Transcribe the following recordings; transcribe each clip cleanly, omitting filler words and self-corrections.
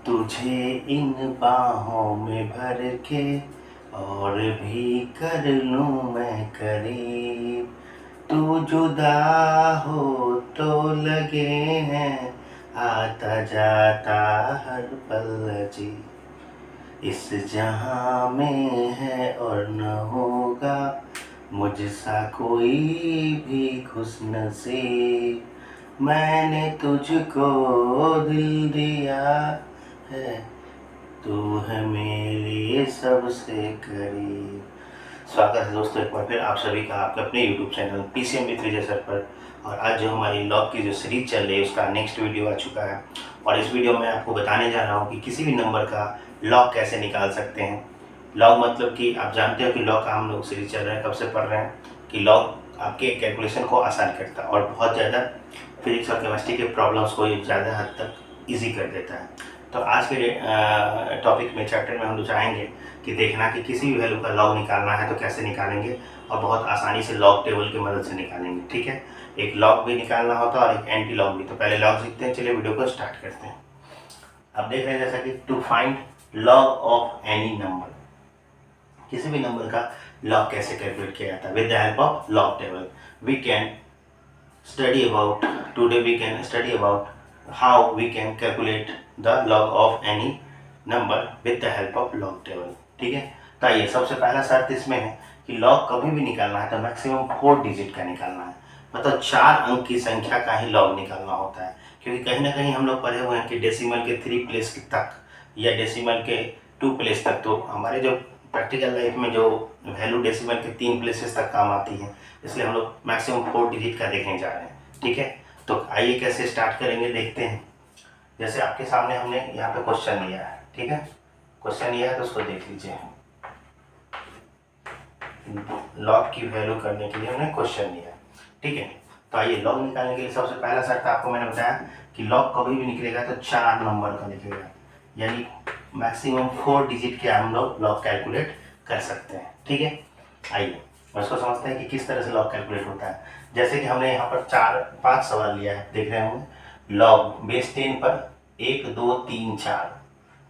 तुझे इन बाहों में भर के और भी कर लूँ मैं करीब। तू जुदा हो तो लगे हैं आता जाता हर पल अजीब। इस जहां में है और न होगा मुझसा कोई भी खुशनसीब। मैंने तुझको दिल दिया है, तू है मेरे सबसे करीब। स्वागत है दोस्तों एक बार फिर आप सभी का आपके अपने YouTube channel PCM with Vijay sir पर। और आज जो हमारी लॉग की जो सीरीज चल रही है उसका नेक्स्ट वीडियो आ चुका है। और इस वीडियो में आपको बताने जा रहा हूँ कि किसी भी नंबर का लॉग कैसे निकाल सकते हैं। लॉग मतलब कि आप जानते हो कि लॉग का हम लोग सीरीज चल रहे हैं, कब से पढ़ रहे हैं कि लॉग आपके कैलकुलेशन को आसान करता है और बहुत ज़्यादा फिजिक्स और केमिस्ट्री के प्रॉब्लम्स को ज़्यादा हद तक ईजी कर देता है। तो आज के टॉपिक में चैप्टर में हम लोग चाहेंगे कि देखना कि किसी भी वैल्यू का लॉग निकालना है तो कैसे निकालेंगे और बहुत आसानी से लॉग टेबल की मदद से निकालेंगे। ठीक है, एक लॉग भी निकालना होता है और एक एंटी लॉग भी। तो पहले लॉग सीखते हैं, चलिए वीडियो को स्टार्ट करते हैं। अब देख रहे हैं जैसा कि to find log of any number, किसी भी नंबर का लॉग कैसे कैलकुलेट किया जाता है with the help of log table. We can study about today we can study about how we can calculate the log of any number with the help of log table। ठीक है, तो आइए सबसे पहला शर्त इसमें है कि लॉग कभी भी निकालना है तो मैक्सिमम 4 डिजिट का निकालना है, मतलब 4 अंक की संख्या का ही लॉग निकालना होता है। क्योंकि कहीं ना कहीं हम लोग पढ़े हुए हैं कि डेसिमल के 3 प्लेस तक या डेसिमल के 2 प्लेस तक, तो हमारे जो प्रैक्टिकल लाइफ में जो वैल्यू डेसिमल के 3 प्लेसेस तक काम आती है, इसलिए हम लोग मैक्सिमम 4 डिजिट का देखने जा रहे हैं। ठीक है, तो आइए कैसे स्टार्ट करेंगे देखते हैं। जैसे आपके सामने हमने यहाँ पे क्वेश्चन लिया है, ठीक है, क्वेश्चन लिया है तो उसको देख लीजिए। लॉग की वैल्यू करने के लिए हमने क्वेश्चन लिया है, ठीक है। तो आइए लॉग निकालने के लिए सबसे पहला शर्त आपको मैंने बताया कि लॉग कभी भी निकलेगा तो 4 नंबर का निकलेगा, यानी मैक्सिमम 4 डिजिट के हम लोग लॉग कैलकुलेट कर सकते हैं। ठीक है, आइए उसको समझते हैं कि किस तरह से लॉग कैलकुलेट होता है। जैसे कि हमने यहाँ पर 4-5 सवाल लिया है, देख रहे होंगे। लॉग बेस 10 पर 1 2 3 4,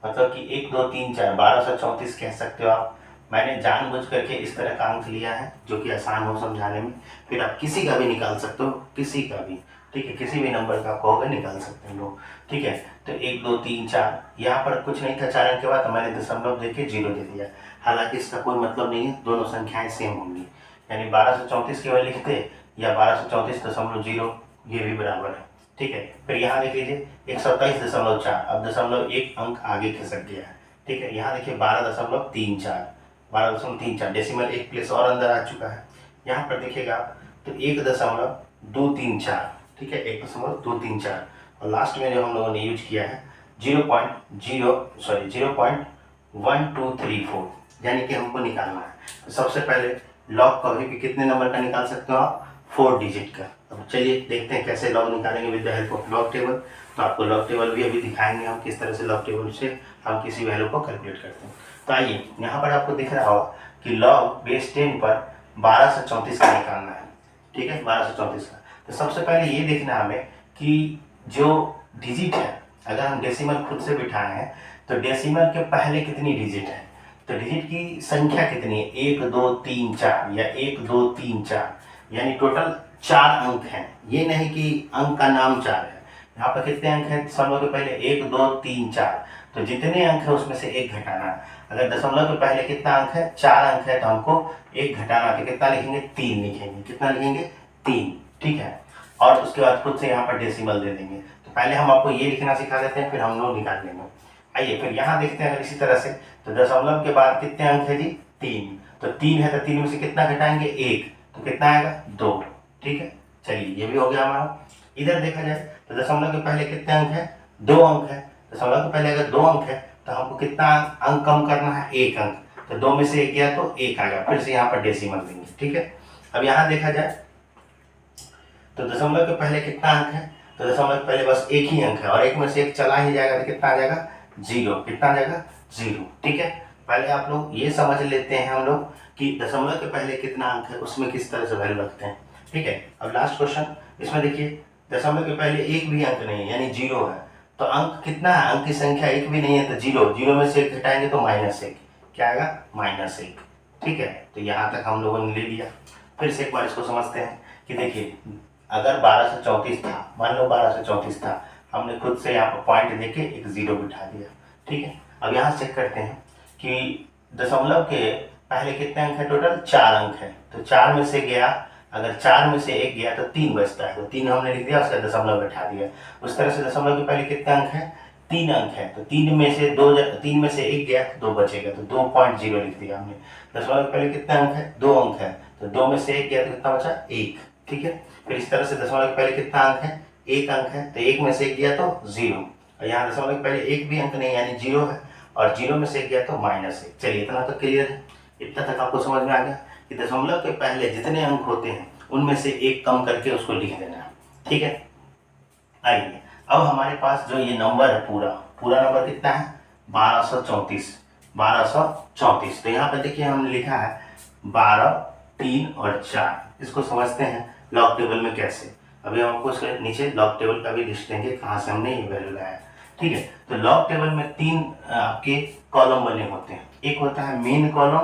मतलब कि 1 2 3 4 1234 कह सकते हो आप। मैंने जानबूझ करके इस तरह का अंक लिया है जो कि आसान हो समझाने में। फिर आप किसी का भी निकाल सकते हो, किसी का भी, ठीक है, किसी भी नंबर का कहोगे निकाल सकते हैं लोग। ठीक है, तो 1 2 3 4 यहाँ पर कुछ नहीं था 4 अंक के बाद, तो मैंने दशमलव देके 0 दे दिया। हालांकि इसका कोई मतलब नहीं है, दोनों संख्याएं सेम होंगी, यानी 1234 केवल लिखते या 1234.0 ये भी बराबर है। ठीक है, फिर यहाँ देख लीजिए 127.4, अब दशमलव 1 अंक आगे खिसक गया है। ठीक है, यहाँ देखिए 12.34 डेसिमल 1 प्लेस और अंदर आ चुका है। यहाँ पर देखिएगा तो 1.234, ठीक है, 1.234, और लास्ट में जो हम लोगों ने यूज किया है 0.1234, यानी कि हमको निकालना है। तो सबसे पहले लॉग कभी भी कितने नंबर का निकाल सकते हो आप? 4 डिजिट का। अब चलिए देखते हैं कैसे लॉग निकालेंगे with the help of log table. तो आपको लॉग टेबल भी अभी दिखाएंगे हम किस तरह से लॉग टेबल से हम किसी वैल्यू को कैलकुलेट करते हैं। तो आइए यहाँ पर आपको दिख रहा होगा कि लॉग बेस 10 पर 1234 का निकालना है। ठीक है, 1234 का। तो सबसे पहले ये देखना है हमें कि जो डिजिट है, अगर हम डेसिमल खुद से बिठाए हैं तो डेसिमल के पहले कितनी डिजिट है, तो डिजिट की संख्या कितनी है? 1 2 3 4 या 1 2 3 4, यानी टोटल 4 अंक हैं। ये नहीं कि अंक का नाम 4 है। यहाँ पर कितने अंक हैं दशमलव के पहले? 1 2 3 4, तो जितने अंक है उसमें से 1 घटाना है। अगर दशमलव के पहले कितना अंक है? 4 अंक है, तो हमको 1 घटाना है, कितना लिखेंगे? 3 लिखेंगे। कितना लिखेंगे? 3। ठीक है, और उसके बाद खुद से यहाँ पर डेसिमल दे देंगे। तो पहले हम आपको ये लिखना सिखा देते हैं, फिर हम लोग निकाल लेंगे। आइए फिर यहाँ देखते हैं अगर इसी तरह से, तो दशमलव के बाद कितने अंक है जी? 3। तो 3 है तो 3 में से कितना घटाएंगे? 1, तो कितना आएगा? 2। ठीक है, चलिए ये भी हो गया हमारा। इधर देखा जाए तो दशमलव के पहले कितने अंक है? 2 अंक है। दशमलव के पहले अगर 2 अंक है तो हमको कितना अंक कम करना है? 1 अंक। तो 2 में से 1 गया तो 1 आ गया, फिर से यहाँ पर डेसिमल देंगे। ठीक है, अब यहाँ देखा जाए तो दशमलव के पहले कितना अंक है? तो दशमलव के पहले बस 1 ही अंक है, और 1 में से 1 चला ही जाएगा तो कितना आ जाएगा? 0। कितना आ जाएगा? 0। ठीक है, पहले आप लोग ये समझ लेते हैं हम लोग कि दशमलव के पहले कितना अंक है उसमें किस तरह से वैल्यू रखते हैं। ठीक है, अब लास्ट क्वेश्चन इसमें देखिए, दशमलव के पहले एक भी अंक नहीं है, यानी 0 है, तो अंक कितना है, अंक की संख्या एक भी नहीं है तो जीरो, जीरो में से एक घटाएंगे तो -1, क्या आएगा -1। ठीक है, तो यहाँ तक हम लोगों ने ले लिया। फिर से एक बार इसको समझते हैं कि देखिए अगर 1234 था, मान लो 1234 था, हमने खुद से यहाँ पर पॉइंट देके एक जीरो बिठा दिया। ठीक है, अब यहाँ चेक करते हैं कि दशमलव के पहले कितने अंक है, टोटल 4 अंक है। तो 4 में से गया, अगर 4 में से 1 गया तो 3 बचता है, तो 3 हमने लिख दिया, उसका दशमलव बैठा दिया। उस तरह से दशमलव के पहले कितने अंक है, 3 अंक है, तो 3 में से 1 गया तो 2 बचेगा, तो 2.0 लिख दिया हमने। दशमलव के पहले कितने अंक है, 2 अंक है, तो 2 में से 1 गया तो कितना बचा, 1। ठीक है, फिर इस तरह से दशमलव के पहले कितना अंक है, 1 अंक है, तो 1 में से 1 गया तो 0, और यहाँ दशमलव के पहले एक भी अंक नहीं यानी 0 है, और 0 में से 1 गया तो -1। चलिए इतना तो क्लियर है, इतना तक आपको समझ में आ गया कि दशमलव के पहले जितने अंक होते हैं उनमें से एक कम करके उसको लिख देना है। ठीक है, आइए अब हमारे पास जो ये नंबर है पूरा नंबर कितना है, 1234। तो यहाँ पर देखिए हमने लिखा है 12, 3 और 4। इसको समझते हैं लॉग टेबल में कैसे। अभी हम आपको इसके नीचे लॉग टेबल का भी लिस्ट देंगे कहाँ से हमने ये वैल्यू लाया। ठीक है, तो लॉग टेबल में 3 आपके कॉलम बने होते हैं। एक होता है मेन कॉलम,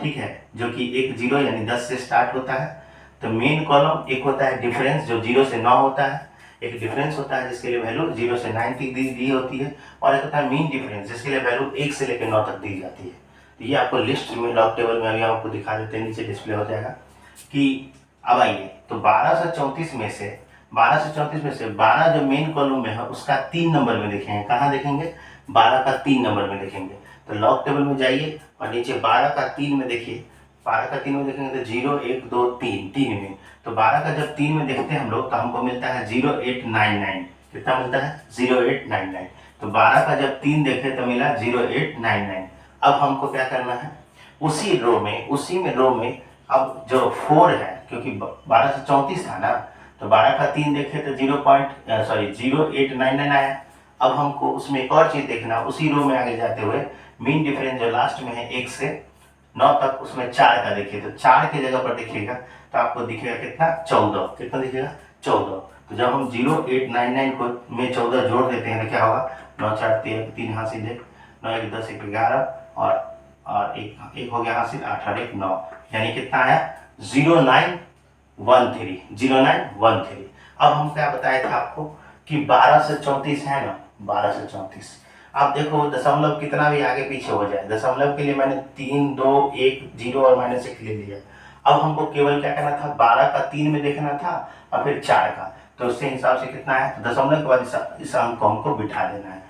ठीक है, जो कि 1 0 यानी 10 से स्टार्ट होता है, तो मेन कॉलम। एक होता है डिफरेंस जो 0 से 9 होता है, एक डिफरेंस होता है जिसके लिए वैल्यू 0 से 9 तक दी होती है, और एक होता है मीन डिफरेंस जिसके लिए वैल्यू 1 से लेकर 9 तक दी जाती है। तो ये आपको लिस्ट में लॉग टेबल में अभी आपको दिखा देते हैं, नीचे डिस्प्ले हो जाएगा कि अब आइए तो 1234 में से 12 जो मेन कॉलम में है उसका 3 नंबर में देखेंगे। कहाँ देखेंगे, 12 का 3 नंबर में देखेंगे। तो लॉग टेबल में जाइए और नीचे 12 का 3 में देखिए, 12 का 3 में देखेंगे तो 0 1 2 3 में, तो 12 का जब 3 में देखते हैं हम लोग तो हमको मिलता है 0899। कितना मिलता है, 0899। तो 12 का जब 3 देखे तो मिला 0899। अब हमको क्या करना है, उसी रो में अब जो 4 है, क्योंकि 12 से 34 था ना, तो 12 का 3 देखे तो 0899 आया। अब हमको उसमें एक और चीज देखना, उसी रो में आगे जाते हुए मीन डिफरेंस जो लास्ट में है 1 से 9 तक, उसमें 4 का देखिए, तो 4 की जगह पर देखिएगा तो आपको दिखेगा कितना, 14। कितना दिखेगा, 14। तो जब हम 0899 को में 14 जोड़ देते हैं तो क्या होगा, 9 4 13, 3 हाथ से 9 1 10 1 11, और एक हो गया हासिल 8 और 1 9, यानी कितना आया 0913। अब हम क्या बताया था आपको कि 12 से 34 है ना, 12 से 34। अब देखो दशमलव कितना भी आगे पीछे हो जाए, दशमलव के लिए मैंने 3 2 1 0 और -1 ले लिया। अब हमको केवल क्या करना था, 12 का 3 में देखना था और फिर 4 का, तो उसके हिसाब से कितना है, तो दशमलव के बाद इस अंक को हमको बिठा देना है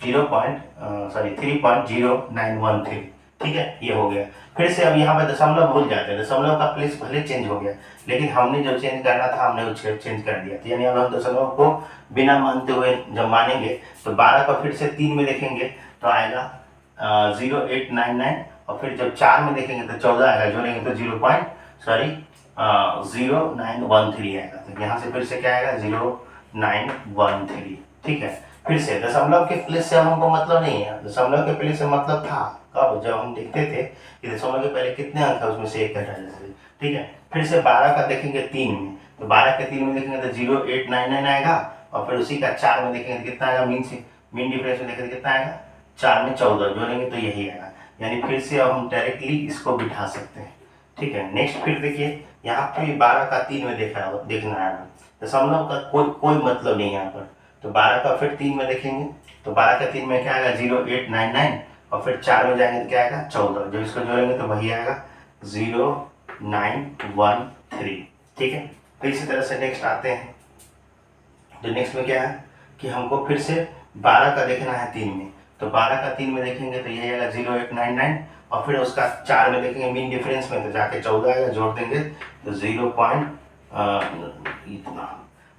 3.0913। ठीक है, ये हो गया। फिर से अब यहाँ पे दशमलव भूल जाते हैं, दशमलव का प्लेस भले चेंज हो गया लेकिन हमने जो चेंज करना था हमने वो चेंज कर दिया था, यानी अब हम दशमलव को बिना मानते हुए जब मानेंगे तो 12 का फिर से 3 में देखेंगे तो आएगा 0899, और फिर जब 4 में देखेंगे तो 14 आएगा, जोड़ेंगे तो 0913 आएगा। तो यहाँ से फिर से क्या आएगा 0913। ठीक है, फिर से दशमलव के प्लेस से हमको मतलब नहीं है, दशमलव के प्लेस से मतलब था कब, जब हम देखते थे कि दशमलव के पहले कितने अंक है उसमें से एक घटा जाए। ठीक है, फिर से 12 का देखेंगे 3 में, तो 12 के 3 में देखेंगे तो 0899 आएगा, और फिर उसी का 4 में देखेंगे तो कितना आएगा, मीन डिफरेंस में देखेंगे कितना आएगा, 4 में 14 जोड़ेंगे तो यही आएगा, यानी फिर से अब हम डायरेक्टली इसको बिठा सकते हैं। ठीक है, नेक्स्ट फिर देखिए यहाँ पे 12 का 3 में देखना है, दशमलव का कोई मतलब नहीं है यहाँ पर, तो 12 का फिर 3 में देखेंगे तो 12 का 3 में क्या आएगा 0899, और फिर 4 में जाएंगे तो क्या आएगा 14, जब इसको जोड़ेंगे तो वही आएगा 0913। ठीक है, तो इसी तरह से नेक्स्ट आते हैं, तो नेक्स्ट में क्या है कि हमको फिर से 12 का देखना है 3 में, तो 12 का 3 में देखेंगे तो यही आएगा 0899, और फिर उसका 4 में देखेंगे मीन डिफरेंस में तो जाके 14 आएगा, जोड़ देंगे तो 0 इतना।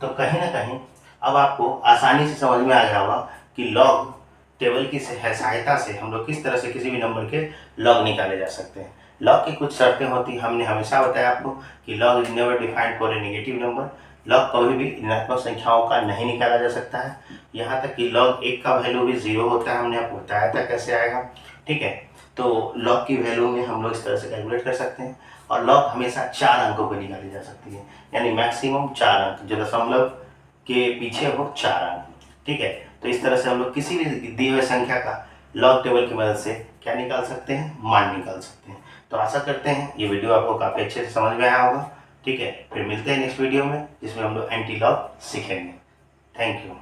तो कहीं ना कहीं अब आपको आसानी से समझ में आ गया होगा कि लॉग टेबल की सहायता से हम लोग किस तरह से किसी भी नंबर के लॉग निकाले जा सकते हैं। लॉग की कुछ शर्तें होती हैं, हमने हमेशा बताया आपको कि log is never defined for a negative number. Log कभी भी ऋणात्मक संख्याओं का नहीं निकाला जा सकता है, यहाँ तक कि लॉग 1 का वैल्यू भी 0 होता है, हमने आपको बताया था कैसे आएगा। ठीक है, तो लॉग की वैल्यू में हम लोग इस तरह से कैलकुलेट कर सकते हैं, और लॉग हमेशा 4 अंकों को निकाली जा सकती है, यानी मैक्सिमम 4 अंक, जो दशमलव के पीछे हो 4 अंक। ठीक है, तो इस तरह से हम लोग किसी भी दी हुई संख्या का लॉग टेबल की मदद से क्या निकाल सकते हैं, मान निकाल सकते हैं। तो आशा करते हैं ये वीडियो आपको काफ़ी अच्छे से समझ में आया होगा। ठीक है, फिर मिलते हैं नेक्स्ट वीडियो में जिसमें हम लोग एंटी लॉग सीखेंगे। Thank you.